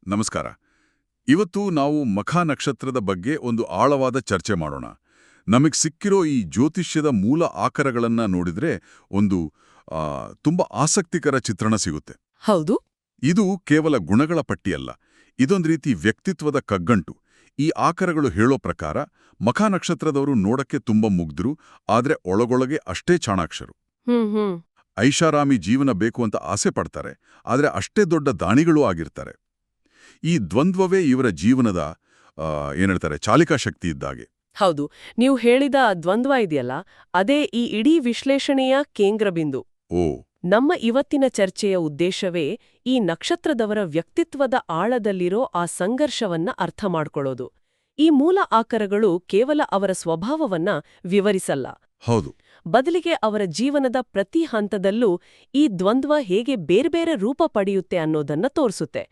ನಮಸ್ಕಾರ. ಇವತ್ತು ನಾವು ಮಖ ನಕ್ಷತ್ರದ ಬಗ್ಗೆ ಒಂದು ಆಳವಾದ ಚರ್ಚೆ ಮಾಡೋಣ. ನಮಗೆ ಸಿಕ್ಕಿರೋ ಈ ಜ್ಯೋತಿಷ್ಯದ ಮೂಲ ಆಕರಗಳನ್ನ ನೋಡಿದ್ರೆ ಒಂದು ತುಂಬಾ ಆಸಕ್ತಿಕರ ಚಿತ್ರಣ ಸಿಗುತ್ತೆ. ಹೌದು. ಇದು ಕೇವಲ ಗುಣಗಳ ಪಟ್ಟಿಯಲ್ಲ, ಇದೊಂದು ರೀತಿ ವ್ಯಕ್ತಿತ್ವದ ಕಗ್ಗಂಟು. ಈ ಆಕರಗಳು ಹೇಳೋ ಪ್ರಕಾರ ಮಖ ನಕ್ಷತ್ರದವರು ನೋಡಕ್ಕೆ ತುಂಬ ಮುಗ್ಧರು, ಆದ್ರೆ ಒಳಗೊಳಗೆ ಅಷ್ಟೇ ಚಾಣಾಕ್ಷರು. ಐಷಾರಾಮಿ ಜೀವನ ಬೇಕು ಅಂತ ಆಸೆ ಪಡ್ತಾರೆ, ಆದ್ರೆ ಅಷ್ಟೇ ದೊಡ್ಡ ದಾನಿಗಳೂ ಆಗಿರ್ತಾರೆ. ಈ ದ್ವಂದ್ವವೇ ಇವರ ಜೀವನದ ಚಾಲಿಕಾ ಶಕ್ತಿ ಇದ್ದಾಗೆ. ಹೌದು, ನೀವು ಹೇಳಿದ ದ್ವಂದ್ವ ಇದೆಯಲ್ಲ, ಅದೇ ಈ ಇಡೀ ವಿಶ್ಲೇಷಣೆಯ ಕೇಂದ್ರಬಿಂದು. ಓ. ನಮ್ಮ ಇವತ್ತಿನ ಚರ್ಚೆಯ ಉದ್ದೇಶವೇ ಈ ನಕ್ಷತ್ರದವರ ವ್ಯಕ್ತಿತ್ವದ ಆಳದಲ್ಲಿರೋ ಆ ಸಂಘರ್ಷವನ್ನ ಅರ್ಥ ಮಾಡ್ಕೊಳ್ಳೋದು. ಈ ಮೂಲ ಆಕರಗಳು ಕೇವಲ ಅವರ ಸ್ವಭಾವವನ್ನ ವಿವರಿಸಲ್ಲ. ಹೌದು. ಬದಲಿಗೆ ಅವರ ಜೀವನದ ಪ್ರತಿ ಹಂತದಲ್ಲೂ ಈ ದ್ವಂದ್ವ ಹೇಗೆ ಬೇರ್ಬೇರೆ ರೂಪ ಪಡೆಯುತ್ತೆ ಅನ್ನೋದನ್ನ ತೋರಿಸುತ್ತೆ.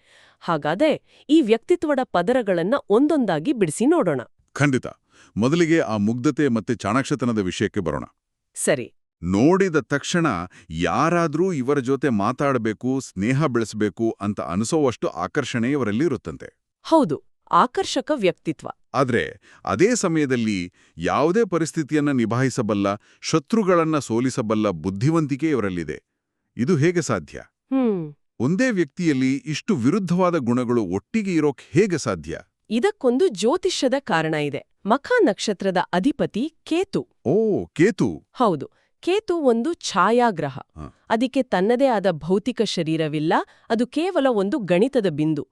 ಹಾಗಾದ್ರೆ ಈ ವ್ಯಕ್ತಿತ್ವದ ಪದರಗಳನ್ನ ಒಂದೊಂದಾಗಿ ಬಿಡಿಸಿ ನೋಡೋಣ. ಖಂಡಿತ. ಮೊದಲಿಗೆ ಆ ಮುಗ್ಧತೆ ಮತ್ತೆ ಚಾಣಾಕ್ಷತನದ ವಿಷಯಕ್ಕೆ ಬರೋಣ. ಸರಿ. ನೋಡಿದ ತಕ್ಷಣ ಯಾರಾದ್ರೂ ಇವರ ಜೊತೆ ಮಾತಾಡಬೇಕು, ಸ್ನೇಹ ಬೆಳೆಸಬೇಕು ಅಂತ ಅನಿಸೋವಷ್ಟು ಆಕರ್ಷಣೆ ಇವರಲ್ಲಿ ಇರುತ್ತಂತೆ. ಹೌದು, ಆಕರ್ಷಕ ವ್ಯಕ್ತಿತ್ವ. ಆದ್ರೆ ಅದೇ ಸಮಯದಲ್ಲಿ ಯಾವುದೇ ಪರಿಸ್ಥಿತಿಯನ್ನ ನಿಭಾಯಿಸಬಲ್ಲ, ಶತ್ರುಗಳನ್ನ ಸೋಲಿಸಬಲ್ಲ ಬುದ್ಧಿವಂತಿಕೆ ಇವರಲ್ಲಿದೆ. ಇದು ಹೇಗೆ ಸಾಧ್ಯ? ಒಂದೇ ವ್ಯಕ್ತಿಯಲ್ಲಿ ಇಷ್ಟು ವಿರುದ್ಧವಾದ ಗುಣಗಳು ಒಟ್ಟಿಗೆ ಇರೋಕ್ ಹೇಗೆ ಸಾಧ್ಯ? ಇದಕ್ಕೊಂದು ಜ್ಯೋತಿಷ್ಯದ ಕಾರಣ ಇದೆ. ಮಖ ನಕ್ಷತ್ರದ ಅಧಿಪತಿ ಕೇತು. ಓ, ಕೇತು. ಹೌದು, ಕೇತು ಒಂದು ಛಾಯಾಗ್ರಹ. ಅದಕ್ಕೆ ತನ್ನದೇ ಆದ ಭೌತಿಕ ಶರೀರವಿಲ್ಲ, ಅದು ಕೇವಲ ಒಂದು ಗಣಿತದ ಬಿಂದು.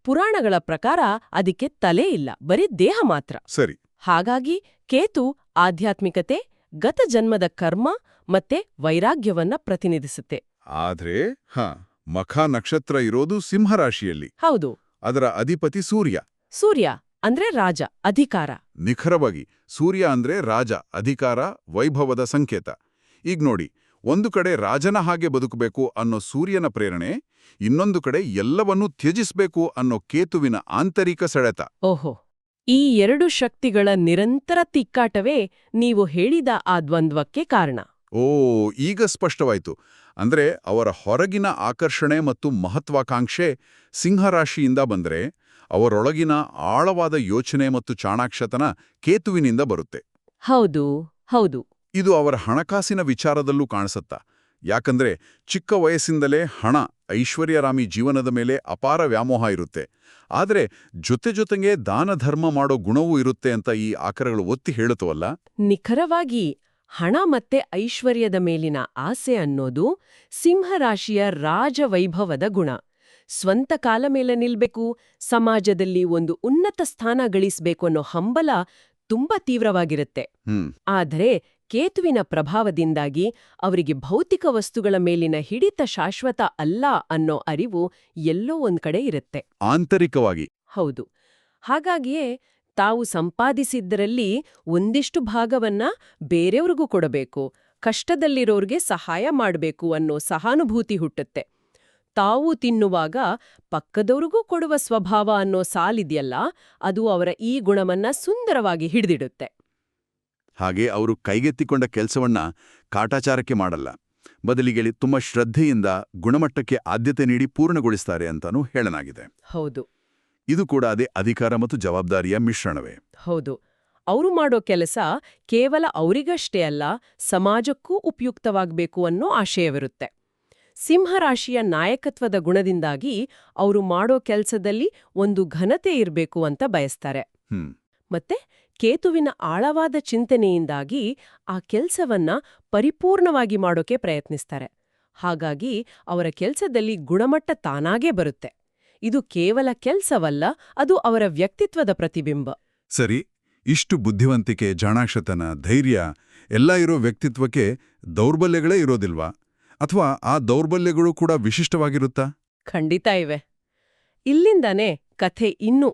ಪುರಾಣಗಳ ಪ್ರಕಾರ ಅದಕ್ಕೆ ತಲೆ ಇಲ್ಲ, ಬರೀ ದೇಹ ಮಾತ್ರ. ಸರಿ. ಹಾಗಾಗಿ ಕೇತು ಆಧ್ಯಾತ್ಮಿಕತೆ, ಗತ ಜನ್ಮದ ಕರ್ಮ ಮತ್ತೆ ವೈರಾಗ್ಯವನ್ನ ಪ್ರತಿನಿಧಿಸುತ್ತೆ. ಆದ್ರೆ ಮಖ ನಕ್ಷತ್ರ ಇರೋದು ಸಿಂಹರಾಶಿಯಲ್ಲಿ. ಹೌದು. ಅದರ ಅಧಿಪತಿ ಸೂರ್ಯ. ಸೂರ್ಯ ಅಂದ್ರೆ ರಾಜ, ಅಧಿಕಾರ. ನಿಖರವಾಗಿ ಸೂರ್ಯ ಅಂದ್ರೆ ರಾಜ, ಅಧಿಕಾರ, ವೈಭವದ ಸಂಕೇತ. ಈಗ ನೋಡಿ, ಒಂದು ಕಡೆ ರಾಜನ ಹಾಗೆ ಬದುಕಬೇಕು ಅನ್ನೋ ಸೂರ್ಯನ ಪ್ರೇರಣೆ, ಇನ್ನೊಂದು ಕಡೆ ಎಲ್ಲವನ್ನೂ ತ್ಯಜಿಸ್ಬೇಕು ಅನ್ನೋ ಕೇತುವಿನ ಆಂತರಿಕ ಸೆಳೆತ. ಓಹೋ, ಈ ಎರಡು ಶಕ್ತಿಗಳ ನಿರಂತರ ತಿಕ್ಕಾಟವೇ ನೀವು ಹೇಳಿದ ಆ ದ್ವಂದ್ವಕ್ಕೆ ಕಾರಣ. ಓ, ಈಗ ಸ್ಪಷ್ಟವಾಯ್ತು. ಅಂದ್ರೆ ಅವರ ಹೊರಗಿನ ಆಕರ್ಷಣೆ ಮತ್ತು ಮಹತ್ವಾಕಾಂಕ್ಷೆ ಸಿಂಹರಾಶಿಯಿಂದ ಬಂದ್ರೆ, ಅವರೊಳಗಿನ ಆಳವಾದ ಯೋಚನೆ ಮತ್ತು ಚಾಣಾಕ್ಷತನ ಕೇತುವಿನಿಂದ ಬರುತ್ತೆ. ಹೌದು ಹೌದು. ಇದು ಅವರ ಹಣಕಾಸಿನ ವಿಚಾರದಲ್ಲೂ ಕಾಣಿಸುತ್ತಾ. ಯಾಕಂದ್ರೆ ಚಿಕ್ಕ ವಯಸ್ಸಿಂದಲೇ ಹಣ, ಐಶ್ವರ್ಯರಾಮಿ ಜೀವನದ ಮೇಲೆ ಅಪಾರ ವ್ಯಾಮೋಹ ಇರುತ್ತೆ. ಆದ್ರೆ ಜೊತೆಗೆ ದಾನ ಧರ್ಮ ಮಾಡೋ ಗುಣವೂ ಇರುತ್ತೆ ಅಂತ ಈ ಆಕರಗಳು ಒತ್ತಿ ಹೇಳುತ್ತವಲ್ಲ. ನಿಖರವಾಗಿ ಹಣ ಮತ್ತೆ ಐಶ್ವರ್ಯದ ಮೇಲಿನ ಆಸೆ ಅನ್ನೋದು ಸಿಂಹರಾಶಿಯ ರಾಜವೈಭವದ ಗುಣ. ಸ್ವಂತ ಕಾಲ ಮೇಲೆ ನಿಲ್ಬೇಕು, ಸಮಾಜದಲ್ಲಿ ಒಂದು ಉನ್ನತ ಸ್ಥಾನ ಗಳಿಸ್ಬೇಕು ಅನ್ನೋ ಹಂಬಲ ತುಂಬಾ ತೀವ್ರವಾಗಿರುತ್ತೆ. ಆದರೆ ಕೇತುವಿನ ಪ್ರಭಾವದಿಂದಾಗಿ ಅವರಿಗೆ ಭೌತಿಕ ವಸ್ತುಗಳ ಮೇಲಿನ ಹಿಡಿತ ಶಾಶ್ವತ ಅಲ್ಲ ಅನ್ನೋ ಅರಿವು ಎಲ್ಲೋ ಒಂದ್ ಕಡೆ ಇರುತ್ತೆ, ಆಂತರಿಕವಾಗಿ. ಹೌದು. ಹಾಗಾಗಿಯೇ ತಾವು ಸಂಪಾದಿಸಿದ್ದರಲ್ಲಿ ಒಂದಿಷ್ಟು ಭಾಗವನ್ನ ಬೇರೆಯವ್ರಿಗೂ ಕೊಡಬೇಕು, ಕಷ್ಟದಲ್ಲಿರೋರ್ಗೆ ಸಹಾಯ ಮಾಡಬೇಕು ಅನ್ನೋ ಸಹಾನುಭೂತಿ ಹುಟ್ಟುತ್ತೆ. ತಾವು ತಿನ್ನುವಾಗ ಪಕ್ಕದವ್ರಿಗೂ ಕೊಡುವ ಸ್ವಭಾವ ಅನ್ನೋ ಸಾಲಿದೆಯಲ್ಲ, ಅದು ಅವರ ಈ ಗುಣವನ್ನ ಸುಂದರವಾಗಿ ಹಿಡಿದಿಡುತ್ತೆ. ಹಾಗೆ ಅವರು ಕೈಗೆತ್ತಿಕೊಂಡ ಕೆಲಸವನ್ನ ಕಾಟಾಚಾರಕ್ಕೆ ಮಾಡಲ್ಲ, ಬದಲಿಗೆ ತುಂಬ ಶ್ರದ್ಧೆಯಿಂದ ಗುಣಮಟ್ಟಕ್ಕೆ ಆದ್ಯತೆ ನೀಡಿ ಪೂರ್ಣಗೊಳಿಸ್ತಾರೆ ಅಂತಾನೂ ಹೇಳಲಾಗಿದೆ. ಹೌದು. ಇದು ಕೂಡ ಅದೇ ಅಧಿಕಾರ ಮತ್ತು ಜವಾಬ್ದಾರಿಯ ಮಿಶ್ರಣವೇ. ಹೌದು. ಅವರು ಮಾಡೋ ಕೆಲಸ ಕೇವಲ ಅವರಿಗಷ್ಟೇ ಅಲ್ಲ, ಸಮಾಜಕ್ಕೂ ಉಪಯುಕ್ತವಾಗಬೇಕು ಅನ್ನೋ ಆಶಯವಿರುತ್ತೆ. ಸಿಂಹರಾಶಿಯ ನಾಯಕತ್ವದ ಗುಣದಿಂದಾಗಿ ಅವರು ಮಾಡೋ ಕೆಲಸದಲ್ಲಿ ಒಂದು ಘನತೆ ಇರಬೇಕು ಅಂತ ಬಯಸ್ತಾರೆ. ಮತ್ತೆ ಕೇತುವಿನ ಆಳವಾದ ಚಿಂತನೆಯಿಂದಾಗಿ ಆ ಕೆಲಸವನ್ನ ಪರಿಪೂರ್ಣವಾಗಿ ಮಾಡೋಕೆ ಪ್ರಯತ್ನಿಸ್ತಾರೆ. ಹಾಗಾಗಿ ಅವರ ಕೆಲಸದಲ್ಲಿ ಗುಣಮಟ್ಟ ತಾನಾಗೇ ಬರುತ್ತೆ. ಇದು ಕೇವಲ ಕೆಲಸವಲ್ಲ, ಅದು ಅವರ ವ್ಯಕ್ತಿತ್ವದ ಪ್ರತಿಬಿಂಬ. ಸರಿ, ಇಷ್ಟು ಬುದ್ಧಿವಂತಿಕೆ, ಜಾಣಾಕ್ಷತನ, ಧೈರ್ಯ ಎಲ್ಲ ಇರೋ ವ್ಯಕ್ತಿತ್ವಕ್ಕೆ ದೌರ್ಬಲ್ಯಗಳೇ ಇರೋದಿಲ್ವಾ? ಅಥವಾ ಆ ದೌರ್ಬಲ್ಯಗಳು ಕೂಡ ವಿಶಿಷ್ಟವಾಗಿರುತ್ತಾ? ಖಂಡಿತ ಇವೆ. ಇಲ್ಲಿಂದಾನೇ ಕಥೆ ಇನ್ನೂ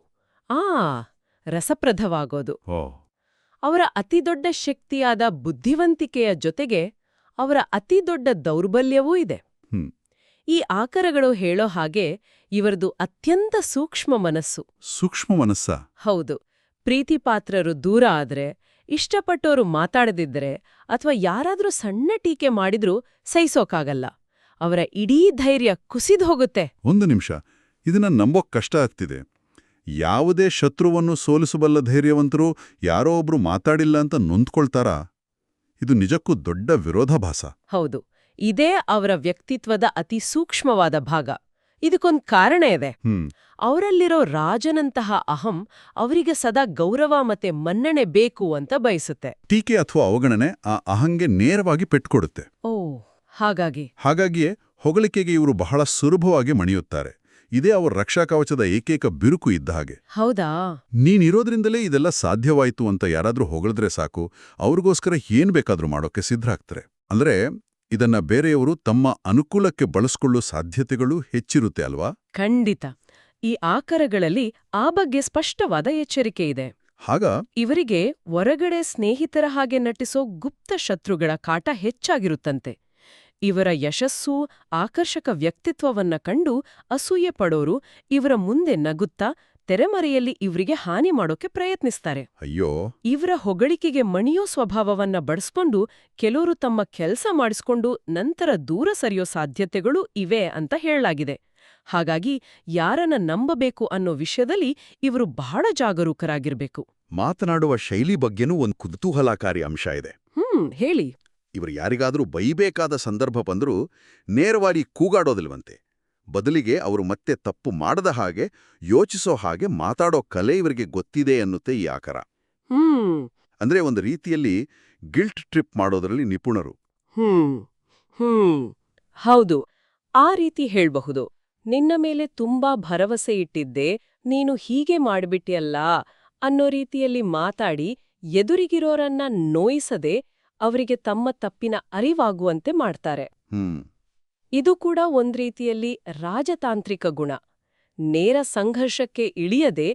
ರಸಪ್ರದವಾಗೋದು. ಅವರ ಅತಿದೊಡ್ಡ ಶಕ್ತಿಯಾದ ಬುದ್ಧಿವಂತಿಕೆಯ ಜೊತೆಗೆ ಅವರ ಅತಿದೊಡ್ಡ ದೌರ್ಬಲ್ಯವೂ ಇದೆ. ಈ ಆಕರಗಳು ಹೇಳೋ ಹಾಗೆ ಇವರದು ಅತ್ಯಂತ ಸೂಕ್ಷ್ಮ ಮನಸ್ಸು. ಸೂಕ್ಷ್ಮ ಮನಸ್ಸ? ಹೌದು. ಪ್ರೀತಿಪಾತ್ರರು ದೂರ ಆದ್ರೆ, ಇಷ್ಟಪಟ್ಟೋರು ಮಾತಾಡದಿದ್ರೆ, ಅಥವಾ ಯಾರಾದ್ರೂ ಸಣ್ಣ ಟೀಕೆ ಮಾಡಿದ್ರೂ ಸಹಿಸೋಕಾಗಲ್ಲ. ಅವರ ಇಡೀ ಧೈರ್ಯ ಕುಸಿದು ಹೋಗುತ್ತೆ. ಒಂದು ನಿಮಿಷ, ಇದನ್ನ ನಂಬೋಕ್ ಕಷ್ಟ ಆಗ್ತಿದೆ. ಯಾವುದೇ ಶತ್ರುವನ್ನು ಸೋಲಿಸಬಲ್ಲ ಧೈರ್ಯವಂತರು ಯಾರೋ ಒಬ್ರು ಮಾತಾಡಿಲ್ಲ ಅಂತ ನೊಂದ್ಕೊಳ್ತಾರಾ? ಇದು ನಿಜಕ್ಕೂ ದೊಡ್ಡ ವಿರೋಧಾಭಾಸ. ಹೌದು, ಇದೇ ಅವರ ವ್ಯಕ್ತಿತ್ವದ ಅತಿ ಸೂಕ್ಷ್ಮವಾದ ಭಾಗ. ಇದಕ್ಕೊಂದು ಕಾರಣ ಇದೆ. ಅವರಲ್ಲಿರೋ ರಾಜನಂತಹ ಅಹಂ ಅವರಿಗೆ ಸದಾ ಗೌರವ ಮತ್ತೆ ಮನ್ನಣೆ ಬೇಕು ಅಂತ ಬಯಸುತ್ತೆ. ಟೀಕೆ ಅಥವಾ ಅವಗಣನೆ ಆ ಅಹಂಗೆ ನೇರವಾಗಿ ಪೆಟ್ಕೊಡುತ್ತೆ. ಓ, ಹಾಗಾಗಿಯೇ ಹೊಗಳಿಕೆಗೆ ಇವರು ಬಹಳ ಸುಲಭವಾಗಿ ಮಣಿಯುತ್ತಾರೆ. ಇದೇ ಅವರ ರಕ್ಷಾ ಕವಚದ ಏಕೈಕ ಬಿರುಕು ಇದ್ದ ಹಾಗೆ. ಹೌದಾ? ನೀನಿರೋದ್ರಿಂದಲೇ ಇದೆಲ್ಲ ಸಾಧ್ಯವಾಯಿತು ಅಂತ ಯಾರಾದ್ರೂ ಹೊಗಳಿದ್ರೆ ಸಾಕು, ಅವ್ರಿಗೋಸ್ಕರ ಏನ್ ಬೇಕಾದ್ರೂ ಮಾಡೋಕೆ ಸಿದ್ಧರಾಗ್ತಾರೆ. ಅಂದ್ರೆ ಇದನ್ನ ಬೇರೆಯವರು ತಮ್ಮ ಅನುಕೂಲಕ್ಕೆ ಬಳಸ್ಕೊಳ್ಳೋ ಸಾಧ್ಯತೆಗಳು ಹೆಚ್ಚಿರುತ್ತೆ ಅಲ್ವಾ? ಖಂಡಿತ. ಈ ಆಕರಗಳಲ್ಲಿ ಆ ಬಗ್ಗೆ ಸ್ಪಷ್ಟವಾದ ಎಚ್ಚರಿಕೆ ಇದೆ. ಹಾಗ ಇವರಿಗೆ ಹೊರಗಡೆ ಸ್ನೇಹಿತರ ಹಾಗೆ ನಟಿಸೋ ಗುಪ್ತ ಶತ್ರುಗಳ ಕಾಟ ಹೆಚ್ಚಾಗಿರುತ್ತಂತೆ. ಇವರ ಯಶಸ್ಸು, ಆಕರ್ಷಕ ವ್ಯಕ್ತಿತ್ವವನ್ನ ಕಂಡು ಅಸೂಯೆ ಪಡೋರು ಇವರ ಮುಂದೆ ನಗುತ್ತಾ ತೆರೆಮರೆಯಲ್ಲಿ ಇವರಿಗೆ ಹಾನಿ ಮಾಡೋಕೆ ಪ್ರಯತ್ನಿಸ್ತಾರೆ. ಅಯ್ಯೋ, ಇವರ ಹೊಗಳಿಕೆಗೆ ಮಣಿಯೋ ಸ್ವಭಾವವನ್ನ ಬಳಸ್ಕೊಂಡು ಕೆಲವರು ತಮ್ಮ ಕೆಲಸ ಮಾಡಿಸ್ಕೊಂಡು ನಂತರ ದೂರ ಸರಿಯೋ ಸಾಧ್ಯತೆಗಳೂ ಇವೆ ಅಂತ ಹೇಳಲಾಗಿದೆ. ಹಾಗಾಗಿ ಯಾರನ್ನ ನಂಬಬೇಕು ಅನ್ನೋ ವಿಷಯದಲ್ಲಿ ಇವರು ಬಹಳ ಜಾಗರೂಕರಾಗಿರ್ಬೇಕು. ಮಾತನಾಡುವ ಶೈಲಿ ಬಗ್ಗೆನೂ ಒಂದು ಕುತೂಹಲಕಾರಿ ಅಂಶ ಇದೆ. ಹೇಳಿ. ಇವರು ಯಾರಿಗಾದರೂ ಬೈಬೇಕಾದ ಸಂದರ್ಭ ಬಂದರೂ ನೇರವಾಗಿ ಕೂಗಾಡೋದಿಲ್ವಂತೆ. ಬದಲಿಗೆ ಅವರು ಮತ್ತೆ ತಪ್ಪು ಮಾಡದ ಹಾಗೆ, ಯೋಚಿಸೋ ಹಾಗೆ ಮಾತಾಡೋ ಕಲೆ ಇವರಿಗೆ ಗೊತ್ತಿದೆ ಅನ್ನುತ್ತೆ ಈ ಆಕರ. ಅಂದ್ರೆ ಒಂದು ರೀತಿಯಲ್ಲಿ ಗಿಲ್ಟ್ ಟ್ರಿಪ್ ಮಾಡೋದ್ರಲ್ಲಿ ನಿಪುಣರು. ಹೌದು, ಆ ರೀತಿ ಹೇಳ್ಬಹುದು. ನಿನ್ನ ಮೇಲೆ ತುಂಬಾ ಭರವಸೆ ಇಟ್ಟಿದ್ದೆ, ನೀನು ಹೀಗೆ ಮಾಡ್ಬಿಟ್ಟಿಯಲ್ಲ ಅನ್ನೋ ರೀತಿಯಲ್ಲಿ ಮಾತಾಡಿ ಎದುರಿಗಿರೋರನ್ನ ನೋಯಿಸದೆ ಅವರಿಗೆ ತಮ್ಮ ತಪ್ಪಿನ ಅರಿವಾಗುವಂತೆ ಮಾಡ್ತಾರೆ. ಇದು ಕೂಡ ಒಂದ್ ರೀತಿಯಲ್ಲಿ ರಾಜತಾಂತ್ರಿಕ ಗುಣ. ನೇರ ಸಂಘರ್ಷಕ್ಕೆ ಇಳಿಯದೆ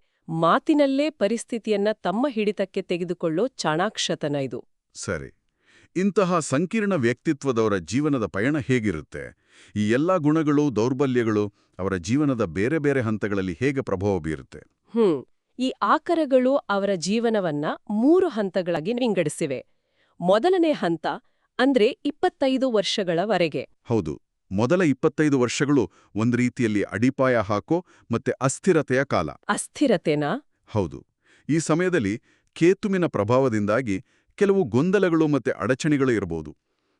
ಮಾತಿನಲ್ಲೇ ಪರಿಸ್ಥಿತಿಯನ್ನ ತಮ್ಮ ಹಿಡಿತಕ್ಕೆ ತೆಗೆದುಕೊಳ್ಳೋ ಚಾಣಾಕ್ಷತನ ಇದು. ಸರಿ. ಇಂತಹ ಸಂಕೀರ್ಣ ವ್ಯಕ್ತಿತ್ವದವರ ಜೀವನದ ಪಯಣ ಹೇಗಿರುತ್ತೆ? ಈ ಎಲ್ಲಾ ಗುಣಗಳು, ದೌರ್ಬಲ್ಯಗಳು ಅವರ ಜೀವನದ ಬೇರೆ ಬೇರೆ ಹಂತಗಳಲ್ಲಿ ಹೇಗೆ ಪ್ರಭಾವ ಬೀರುತ್ತೆ? ಈ ಆಕರಗಳು ಅವರ ಜೀವನವನ್ನ 3 ಹಂತಗಳಾಗಿ ವಿಂಗಡಿಸಿವೆ. ಮೊದಲನೇ ಹಂತ ಅಂದ್ರೆ 25 ವರ್ಷಗಳವರೆಗೆ. ಹೌದು, ಮೊದಲ 25 ವರ್ಷಗಳು ಒಂದು ರೀತಿಯಲ್ಲಿ ಅಡಿಪಾಯ ಹಾಕೋ ಮತ್ತೆ ಅಸ್ಥಿರತೆಯ ಕಾಲ. ಅಸ್ಥಿರತೆನಾ? ಹೌದು. ಈ ಸಮಯದಲ್ಲಿ ಕೇತುವಿನ ಪ್ರಭಾವದಿಂದಾಗಿ ಕೆಲವು ಗೊಂದಲಗಳು ಮತ್ತೆ ಅಡಚಣೆಗಳು ಇರಬಹುದು.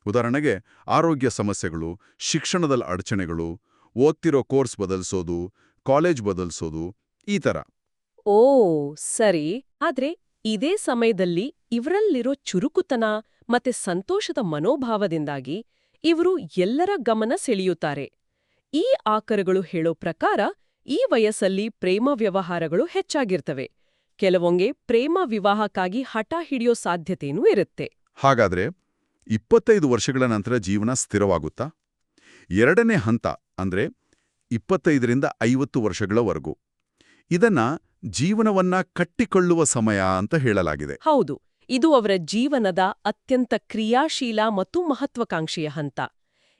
ಉದಾಹರಣೆಗೆ ಆರೋಗ್ಯ ಸಮಸ್ಯೆಗಳು, ಶಿಕ್ಷಣದಲ್ಲಿ ಅಡಚಣೆಗಳು, ಓದ್ತಿರೋ ಕೋರ್ಸ್ ಬದಲಿಸೋದು, ಕಾಲೇಜ್ ಬದಲಿಸೋದು, ಈ ಥರ. ಓ ಸರಿ. ಆದ್ರೆ ಇದೇ ಸಮಯದಲ್ಲಿ ಇವರಲ್ಲಿರೋ ಚುರುಕುತನ ಮತ್ತೆ ಸಂತೋಷದ ಮನೋಭಾವದಿಂದಾಗಿ ಇವರು ಎಲ್ಲರ ಗಮನ ಸೆಳೆಯುತ್ತಾರೆ. ಈ ಆಕರಗಳು ಹೇಳೋ ಪ್ರಕಾರ ಈ ವಯಸ್ಸಲ್ಲಿ ಪ್ರೇಮ ವ್ಯವಹಾರಗಳು ಹೆಚ್ಚಾಗಿರ್ತವೆ. ಕೆಲವೊಂಗೆ ಪ್ರೇಮ ವಿವಾಹಕ್ಕಾಗಿ ಹಠ ಹಿಡಿಯೋ ಸಾಧ್ಯತೆಯೂ ಇರುತ್ತೆ. ಹಾಗಾದ್ರೆ 25 ವರ್ಷಗಳ ನಂತರ ಜೀವನ ಸ್ಥಿರವಾಗುತ್ತಾ? ಎರಡನೇ ಹಂತ ಅಂದ್ರೆ 25ರಿಂದ 50 ವರ್ಷಗಳವರೆಗೂ. ಇದನ್ನ ಜೀವನವನ್ನ ಕಟ್ಟಿಕೊಳ್ಳುವ ಸಮಯ ಅಂತ ಹೇಳಲಾಗಿದೆ. ಹೌದು, ಇದು ಅವರ ಜೀವನದ ಅತ್ಯಂತ ಕ್ರಿಯಾಶೀಲ ಮತ್ತು ಮಹತ್ವಾಕಾಂಕ್ಷೆಯ ಹಂತ.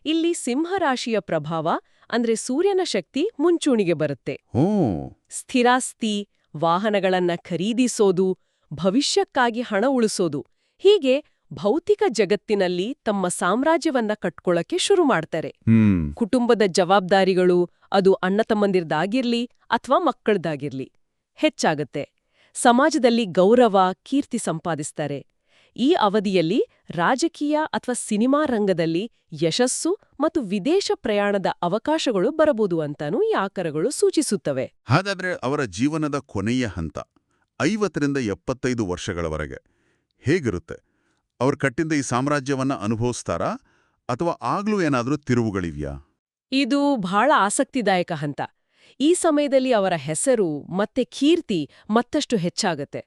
ಇಲ್ಲಿ ಸಿಂಹರಾಶಿಯ ಪ್ರಭಾವ ಅಂದ್ರೆ ಸೂರ್ಯನ ಶಕ್ತಿ ಮುಂಚೂಣಿಗೆ ಬರುತ್ತೆ. ಸ್ಥಿರಾಸ್ತಿ, ವಾಹನಗಳನ್ನ ಖರೀದಿಸೋದು, ಭವಿಷ್ಯಕ್ಕಾಗಿ ಹಣ ಉಳಿಸೋದು, ಹೀಗೆ ಭೌತಿಕ ಜಗತ್ತಿನಲ್ಲಿ ತಮ್ಮ ಸಾಮ್ರಾಜ್ಯವನ್ನ ಕಟ್ಕೊಳ್ಳಕ್ಕೆ ಶುರು ಮಾಡ್ತಾರೆ. ಕುಟುಂಬದ ಜವಾಬ್ದಾರಿಗಳು, ಅದು ಅಣ್ಣತಮ್ಮಂದಿರ್ದಾಗಿರ್ಲಿ ಅಥವಾ ಮಕ್ಕಳದಾಗಿರ್ಲಿ, ಹೆಚ್ಚಾಗತ್ತೆ. ಸಮಾಜದಲ್ಲಿ ಗೌರವ, ಕೀರ್ತಿ ಸಂಪಾದಿಸ್ತಾರೆ. ಈ ಅವಧಿಯಲ್ಲಿ ರಾಜಕೀಯ ಅಥವಾ ಸಿನಿಮಾ ರಂಗದಲ್ಲಿ ಯಶಸ್ಸು ಮತ್ತು ವಿದೇಶ ಪ್ರಯಾಣದ ಅವಕಾಶಗಳು ಬರಬಹುದು ಅಂತಾನೂ ಈ ಆಕರಗಳು ಸೂಚಿಸುತ್ತವೆ. ಹಾಗಾದ್ರೆ ಅವರ ಜೀವನದ ಕೊನೆಯ ಹಂತ 50ರಿಂದ 75 ವರ್ಷಗಳವರೆಗೆ ಹೇಗಿರುತ್ತೆ? ಅವ್ರ ಕಟ್ಟಿಂದ ಈ ಸಾಮ್ರಾಜ್ಯವನ್ನ ಅನುಭವಿಸ್ತಾರಾ ಅಥವಾ ಆಗ್ಲೂ ಏನಾದ್ರೂ ತಿರುವುಗಳಿವ್ಯಾ? ಇದು ಬಹಳ ಆಸಕ್ತಿದಾಯಕ ಹಂತ. ಈ ಸಮಯದಲ್ಲಿ ಅವರ ಹೆಸರು ಮತ್ತೆ ಕೀರ್ತಿ ಮತ್ತಷ್ಟು ಹೆಚ್ಚಾಗತ್ತೆ.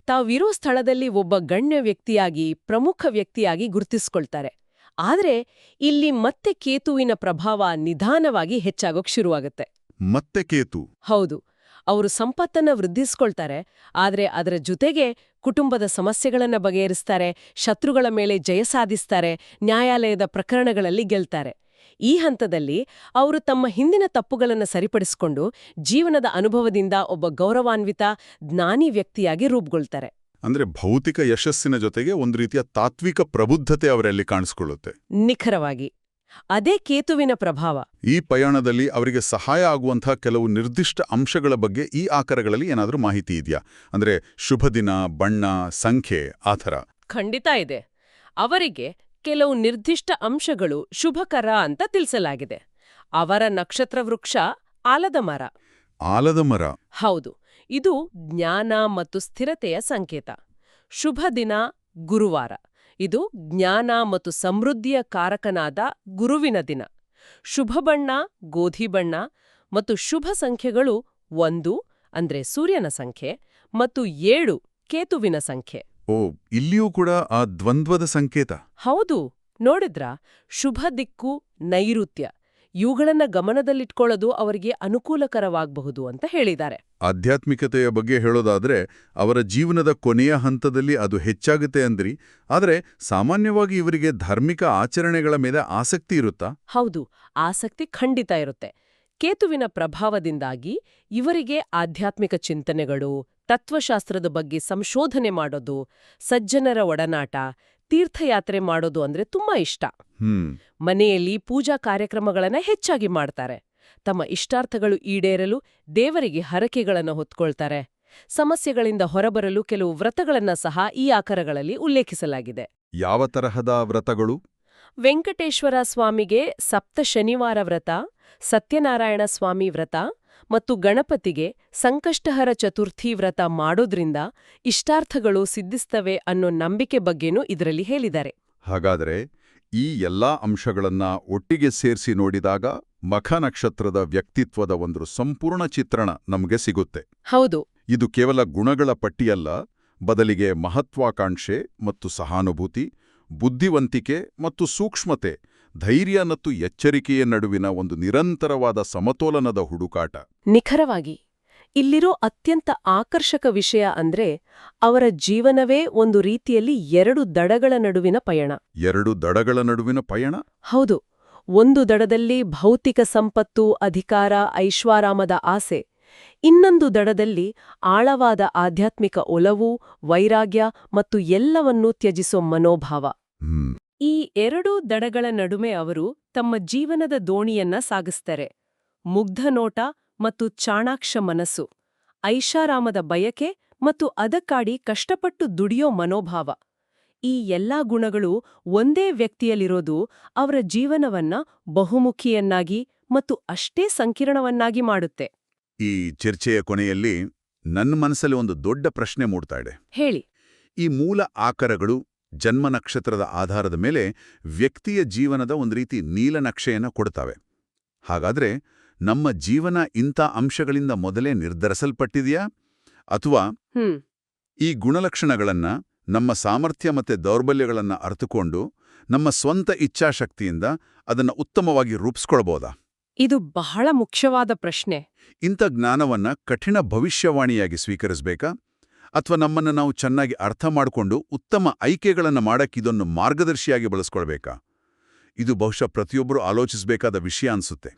ತಾವಿರೋ ಸ್ಥಳದಲ್ಲಿ ಒಬ್ಬ ಗಣ್ಯ ವ್ಯಕ್ತಿಯಾಗಿ, ಪ್ರಮುಖ ವ್ಯಕ್ತಿಯಾಗಿ ಗುರುತಿಸ್ಕೊಳ್ತಾರೆ. ಆದ್ರೆ ಇಲ್ಲಿ ಮತ್ತೆ ಕೇತುವಿನ ಪ್ರಭಾವ ನಿಧಾನವಾಗಿ ಹೆಚ್ಚಾಗೋಕ್ ಶುರುವಾಗತ್ತೆ. ಮತ್ತೆ ಕೇತು? ಹೌದು. ಅವರು ಸಂಪತ್ತನ್ನ ವೃದ್ಧಿಸ್ಕೊಳ್ತಾರೆ, ಆದ್ರೆ ಅದರ ಜೊತೆಗೆ ಕುಟುಂಬದ ಸಮಸ್ಯೆಗಳನ್ನ ಬಗೆಹರಿಸ್ತಾರೆ, ಶತ್ರುಗಳ ಮೇಲೆ ಜಯ ಸಾಧಿಸ್ತಾರೆ, ನ್ಯಾಯಾಲಯದ ಪ್ರಕರಣಗಳಲ್ಲಿ ಗೆಲ್ತಾರೆ. ಈ ಹಂತದಲ್ಲಿ ಅವರು ತಮ್ಮ ಹಿಂದಿನ ತಪ್ಪುಗಳನ್ನು ಸರಿಪಡಿಸಿಕೊಂಡು ಜೀವನದ ಅನುಭವದಿಂದ ಒಬ್ಬ ಗೌರವಾನ್ವಿತ, ಜ್ಞಾನಿ ವ್ಯಕ್ತಿಯಾಗಿ ರೂಪುಗೊಳ್ತಾರೆ. ಅಂದ್ರೆ ಭೌತಿಕ ಯಶಸ್ಸಿನ ಜೊತೆಗೆ ಒಂದು ರೀತಿಯ ತಾತ್ವಿಕ ಪ್ರಬುದ್ಧತೆ ಅವರಲ್ಲಿ ಕಾಣಿಸ್ಕೊಳ್ಳುತ್ತೆ. ನಿಖರವಾಗಿ. ಅದೇ ಕೇತುವಿನ ಪ್ರಭಾವ. ಈ ಪಯಣದಲ್ಲಿ ಅವರಿಗೆ ಸಹಾಯ ಆಗುವಂಥ ಕೆಲವು ನಿರ್ದಿಷ್ಟ ಅಂಶಗಳ ಬಗ್ಗೆ ಈ ಆಕರಗಳಲ್ಲಿ ಏನಾದರೂ ಮಾಹಿತಿ ಇದೆಯಾ? ಅಂದ್ರೆ ಶುಭ ದಿನ, ಬಣ್ಣ, ಸಂಖ್ಯೆ ಆ ಥರ. ಖಂಡಿತ ಇದೆ. ಅವರಿಗೆ ಕೆಲವು ನಿರ್ದಿಷ್ಟ ಅಂಶಗಳು ಶುಭಕರ ಅಂತ ತಿಳಿಸಲಾಗಿದೆ. ಅವರ ನಕ್ಷತ್ರ ವೃಕ್ಷ ಆಲದ ಮರ. ಆಲದ ಮರ. ಹೌದು, ಇದು ಜ್ಞಾನ ಮತ್ತು ಸ್ಥಿರತೆಯ ಸಂಕೇತ. ಶುಭ ದಿನ ಗುರುವಾರ. ಇದು ಜ್ಞಾನ ಮತ್ತು ಸಮೃದ್ಧಿಯ ಕಾರಕನಾದ ಗುರುವಿನ ದಿನ. ಶುಭ ಬಣ್ಣ ಗೋಧಿ ಬಣ್ಣ ಮತ್ತು ಶುಭ ಸಂಖ್ಯೆಗಳು 1 ಅಂದ್ರೆ ಸೂರ್ಯನ ಸಂಖ್ಯೆ ಮತ್ತು 7 ಕೇತುವಿನ ಸಂಖ್ಯೆ. ಓ, ಇಲ್ಲಿಯೂ ಕೂಡ ಆ ದ್ವಂದ್ವದ ಸಂಕೇತ. ಹೌದು, ನೋಡಿದ್ರಾ? ಶುಭ ದಿಕ್ಕು, ನೈಋತ್ಯ ಇವುಗಳನ್ನ ಗಮನದಲ್ಲಿಟ್ಕೊಳ್ಳೋದು ಅವರಿಗೆ ಅನುಕೂಲಕರವಾಗಬಹುದು ಅಂತ ಹೇಳಿದ್ದಾರೆ. ಆಧ್ಯಾತ್ಮಿಕತೆಯ ಬಗ್ಗೆ ಹೇಳೋದಾದ್ರೆ ಅವರ ಜೀವನದ ಕೊನೆಯ ಹಂತದಲ್ಲಿ ಅದು ಹೆಚ್ಚಾಗುತ್ತೆ ಅಂದ್ರಿ. ಆದರೆ ಸಾಮಾನ್ಯವಾಗಿ ಇವರಿಗೆ ಧಾರ್ಮಿಕ ಆಚರಣೆಗಳ ಮೇಲೆ ಆಸಕ್ತಿ ಇರುತ್ತಾ? ಹೌದು, ಆಸಕ್ತಿ ಖಂಡಿತ ಇರುತ್ತೆ. ಕೇತುವಿನ ಪ್ರಭಾವದಿಂದಾಗಿ ಇವರಿಗೆ ಆಧ್ಯಾತ್ಮಿಕ ಚಿಂತನೆಗಳು, ತತ್ವಶಾಸ್ತ್ರದ ಬಗ್ಗೆ ಸಂಶೋಧನೆ ಮಾಡೋದು, ಸಜ್ಜನರ ಒಡನಾಟ, ತೀರ್ಥಯಾತ್ರೆ ಮಾಡೋದು ಅಂದ್ರೆ ತುಂಬಾ ಇಷ್ಟ. ಮನೆಯಲ್ಲಿ ಪೂಜಾ ಕಾರ್ಯಕ್ರಮಗಳನ್ನ ಹೆಚ್ಚಾಗಿ ಮಾಡ್ತಾರೆ. ತಮ್ಮ ಇಷ್ಟಾರ್ಥಗಳು ಈಡೇರಲು ದೇವರಿಗೆ ಹರಕೆಗಳನ್ನು ಹೊತ್ಕೊಳ್ತಾರೆ. ಸಮಸ್ಯೆಗಳಿಂದ ಹೊರಬರಲು ಕೆಲವು ವ್ರತಗಳನ್ನ ಸಹ ಈ ಆಕರಗಳಲ್ಲಿ ಉಲ್ಲೇಖಿಸಲಾಗಿದೆ. ಯಾವ ತರಹದ ವ್ರತಗಳು? ವೆಂಕಟೇಶ್ವರ ಸ್ವಾಮಿಗೆ ಸಪ್ತ ಶನಿವಾರ ವ್ರತ, ಸತ್ಯನಾರಾಯಣ ಸ್ವಾಮಿ ವ್ರತ ಮತ್ತು ಗಣಪತಿಗೆ ಸಂಕಷ್ಟಹರ ಚತುರ್ಥಿ ವ್ರತ ಮಾಡೋದ್ರಿಂದ ಇಷ್ಟಾರ್ಥಗಳು ಸಿದ್ಧಿಸ್ತವೆ ಅನ್ನೋ ನಂಬಿಕೆ ಬಗ್ಗೆನೂ ಇದರಲ್ಲಿ ಹೇಳಿದ್ದಾರೆ. ಹಾಗಾದರೆ ಈ ಎಲ್ಲಾ ಅಂಶಗಳನ್ನ ಒಟ್ಟಿಗೆ ಸೇರಿಸಿ ನೋಡಿದಾಗ ಮಖ ನಕ್ಷತ್ರದ ವ್ಯಕ್ತಿತ್ವದ ಒಂದು ಸಂಪೂರ್ಣ ಚಿತ್ರಣ ನಮಗೆ ಸಿಗುತ್ತೆ. ಹೌದು, ಇದು ಕೇವಲ ಗುಣಗಳ ಪಟ್ಟಿಯಲ್ಲ, ಬದಲಿಗೆ ಮಹತ್ವಾಕಾಂಕ್ಷೆ ಮತ್ತು ಸಹಾನುಭೂತಿ, ಬುದ್ಧಿವಂತಿಕೆ ಮತ್ತು ಸೂಕ್ಷ್ಮತೆ, ಧೈರ್ಯ ಮತ್ತು ಎಚ್ಚರಿಕೆಯ ನಡುವಿನ ಒಂದು ನಿರಂತರವಾದ ಸಮತೋಲನದ ಹುಡುಕಾಟ. ನಿಖರವಾಗಿ. ಇಲ್ಲಿರೋ ಅತ್ಯಂತ ಆಕರ್ಷಕ ವಿಷಯ ಅಂದ್ರೆ ಅವರ ಜೀವನವೇ ಒಂದು ರೀತಿಯಲ್ಲಿ 2 ದಡಗಳ ನಡುವಿನ ಪಯಣ. 2 ದಡಗಳ ನಡುವಿನ ಪಯಣ? ಹೌದು. ಒಂದು ದಡದಲ್ಲಿ ಭೌತಿಕ ಸಂಪತ್ತು, ಅಧಿಕಾರ, ಐಶ್ವಾರಾಮದ ಆಸೆ. ಇನ್ನೊಂದು ದಡದಲ್ಲಿ ಆಳವಾದ ಆಧ್ಯಾತ್ಮಿಕ ಒಲವು, ವೈರಾಗ್ಯ ಮತ್ತು ಎಲ್ಲವನ್ನೂ ತ್ಯಜಿಸೋ ಮನೋಭಾವ. ಈ 2 ದಡಗಳ ನಡುವೆ ಅವರು ತಮ್ಮ ಜೀವನದ ದೋಣಿಯನ್ನ ಸಾಗಿಸ್ತಾರೆ. ಮುಗ್ಧ ನೋಟ ಮತ್ತು ಚಾಣಾಕ್ಷ ಮನಸ್ಸು, ಐಷಾರಾಮದ ಬಯಕೆ ಮತ್ತು ಅದಕ್ಕಾಡಿ ಕಷ್ಟಪಟ್ಟು ದುಡಿಯೋ ಮನೋಭಾವ. ಈ ಎಲ್ಲಾ ಗುಣಗಳು ಒಂದೇ ವ್ಯಕ್ತಿಯಲ್ಲಿರೋದು ಅವರ ಜೀವನವನ್ನ ಬಹುಮುಖಿಯನ್ನಾಗಿ ಮತ್ತು ಅಷ್ಟೇ ಸಂಕೀರ್ಣವನ್ನಾಗಿ ಮಾಡುತ್ತೆ. ಈ ಚರ್ಚೆಯ ಕೊನೆಯಲ್ಲಿ ನನ್ನ ಮನಸ್ಸಲ್ಲಿ ಒಂದು ದೊಡ್ಡ ಪ್ರಶ್ನೆ ಮೂಡ್ತಾ ಇದೆ. ಹೇಳಿ. ಈ ಮೂಲ ಆಕರಗಳು ಜನ್ಮ ನಕ್ಷತ್ರದ ಆಧಾರದ ಮೇಲೆ ವ್ಯಕ್ತಿಯ ಜೀವನದ ಒಂದು ರೀತಿ ನೀಲನಕ್ಷೆಯನ್ನು ಕೊಡ್ತವೆ. ಹಾಗಾದ್ರೆ ನಮ್ಮ ಜೀವನ ಇಂಥ ಅಂಶಗಳಿಂದ ಮೊದಲೇ ನಿರ್ಧರಿಸಲ್ಪಟ್ಟಿದೆಯಾ? ಅಥವಾ ಈ ಗುಣಲಕ್ಷಣಗಳನ್ನ ನಮ್ಮ ಸಾಮರ್ಥ್ಯ ಮತ್ತೆ ದೌರ್ಬಲ್ಯಗಳನ್ನ ಅರ್ಥಕೊಂಡು ನಮ್ಮ ಸ್ವಂತ ಇಚ್ಛಾಶಕ್ತಿಯಿಂದ ಅದನ್ನ ಉತ್ತಮವಾಗಿ ರೂಪಿಸ್ಕೊಳ್ಬೋದಾ? ಇದು ಬಹಳ ಮುಖ್ಯವಾದ ಪ್ರಶ್ನೆ. ಇಂಥ ಜ್ಞಾನವನ್ನ ಕಠಿಣ ಭವಿಷ್ಯವಾಣಿಯಾಗಿ ಸ್ವೀಕರಿಸಬೇಕಾ? ಅಥವಾ ನಮ್ಮನ್ನು ನಾವು ಚೆನ್ನಾಗಿ ಅರ್ಥ ಮಾಡಿಕೊಂಡು ಉತ್ತಮ ಆಯ್ಕೆಗಳನ್ನು ಮಾಡಕ್ಕಿದೊಂದು ಮಾರ್ಗದರ್ಶಿಯಾಗಿ ಬಳಸ್ಕೊಳ್ಬೇಕಾ? ಇದು ಬಹುಶಃ ಪ್ರತಿಯೊಬ್ಬರೂ ಆಲೋಚಿಸಬೇಕಾದ ವಿಷಯ ಅನ್ಸುತ್ತೆ.